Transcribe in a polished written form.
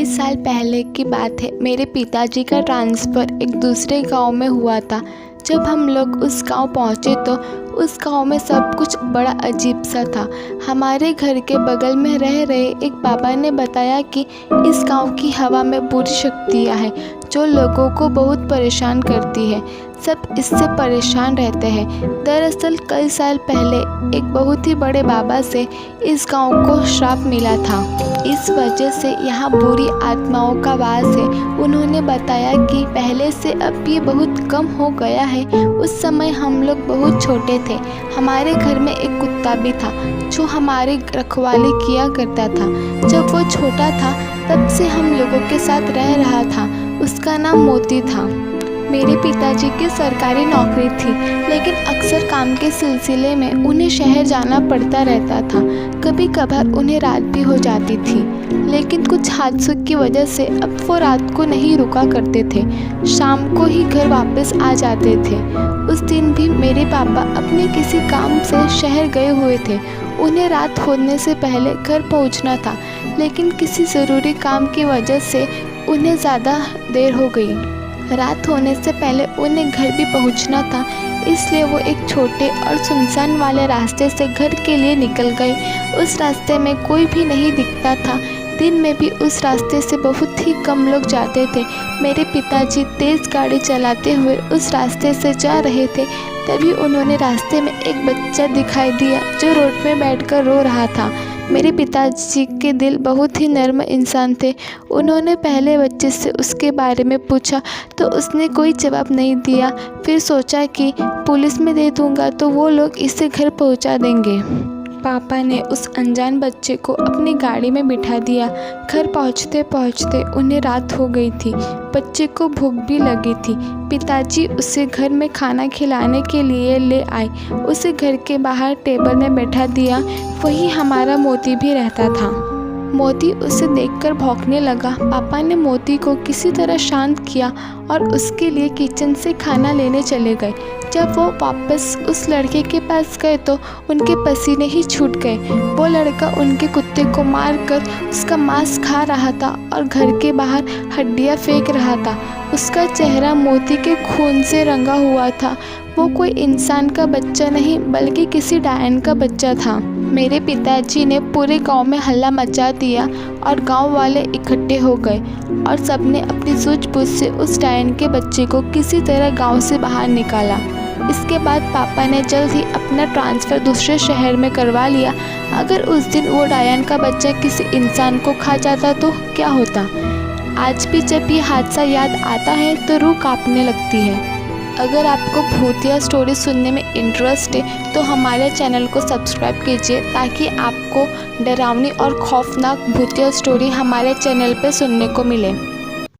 साल पहले की बात है। मेरे पिताजी का ट्रांसफ़र एक दूसरे गांव में हुआ था। जब हम लोग उस गांव पहुंचे तो उस गांव में सब कुछ बड़ा अजीब सा था। हमारे घर के बगल में रह रहे एक बाबा ने बताया कि इस गांव की हवा में बुरी शक्तियां हैं जो लोगों को बहुत परेशान करती है। सब इससे परेशान रहते हैं। दरअसल कई साल पहले एक बहुत ही बड़े बाबा से इस गांव को श्राप मिला था। इस वजह से यहाँ बुरी आत्माओं का वास है। उन्होंने बताया कि पहले से अब ये बहुत कम हो गया है। उस समय हम लोग बहुत छोटे थे। हमारे घर में एक कुत्ता भी था जो हमारी रखवाली किया करता था। जब वो छोटा था तब से हम लोगों के साथ रह रहा था। उसका नाम मोती था। मेरे पिताजी की सरकारी नौकरी थी, लेकिन अक्सर काम के सिलसिले में उन्हें शहर जाना पड़ता रहता था। कभी कभार उन्हें रात भी हो जाती थी, लेकिन कुछ हादसों की वजह से अब वो रात को नहीं रुका करते थे। शाम को ही घर वापस आ जाते थे। उस दिन भी मेरे पापा अपने किसी काम से शहर गए हुए थे। उन्हें रात होने से पहले घर पहुंचना था, लेकिन किसी ज़रूरी काम की वजह से उन्हें ज़्यादा देर हो गई। रात होने से पहले उन्हें घर भी पहुंचना था, इसलिए वो एक छोटे और सुनसान वाले रास्ते से घर के लिए निकल गए। उस रास्ते में कोई भी नहीं दिखता था। दिन में भी उस रास्ते से बहुत ही कम लोग जाते थे। मेरे पिताजी तेज़ गाड़ी चलाते हुए उस रास्ते से जा रहे थे। तभी उन्होंने रास्ते में एक बच्चा दिखाई दिया जो रोड में बैठकर रो रहा था। मेरे पिताजी के दिल बहुत ही नर्म इंसान थे। उन्होंने पहले बच्चे से उसके बारे में पूछा तो उसने कोई जवाब नहीं दिया। फिर सोचा कि पुलिस में दे दूंगा तो वो लोग इसे घर पहुंचा देंगे। पापा ने उस अनजान बच्चे को अपनी गाड़ी में बिठा दिया। घर पहुंचते पहुंचते उन्हें रात हो गई थी। बच्चे को भूख भी लगी थी। पिताजी उसे घर में खाना खिलाने के लिए ले आए। उसे घर के बाहर टेबल में बैठा दिया। वहीं हमारा मोती भी रहता था। मोती उसे देखकर भौंकने लगा। पापा ने मोती को किसी तरह शांत किया और उसके लिए किचन से खाना लेने चले गए। जब वो वापस उस लड़के के पास गए तो उनके पसीने ही छूट गए। वो लड़का उनके कुत्ते को मारकर उसका मांस खा रहा था और घर के बाहर हड्डियां फेंक रहा था। उसका चेहरा मोती के खून से रंगा हुआ था। वो कोई इंसान का बच्चा नहीं बल्कि किसी डायन का बच्चा था। मेरे पिताजी ने पूरे गांव में हल्ला मचा दिया और गांव वाले इकट्ठे हो गए और सबने अपनी सूझबूझ से उस डायन के बच्चे को किसी तरह गांव से बाहर निकाला। इसके बाद पापा ने जल्द ही अपना ट्रांसफ़र दूसरे शहर में करवा लिया। अगर उस दिन वो डायन का बच्चा किसी इंसान को खा जाता तो क्या होता। आज भी जब ये हादसा याद आता है तो रूह कांपने लगती है। अगर आपको भूतिया स्टोरी सुनने में इंटरेस्ट है तो हमारे चैनल को सब्सक्राइब कीजिए ताकि आपको डरावनी और खौफनाक भूतिया स्टोरी हमारे चैनल पर सुनने को मिले।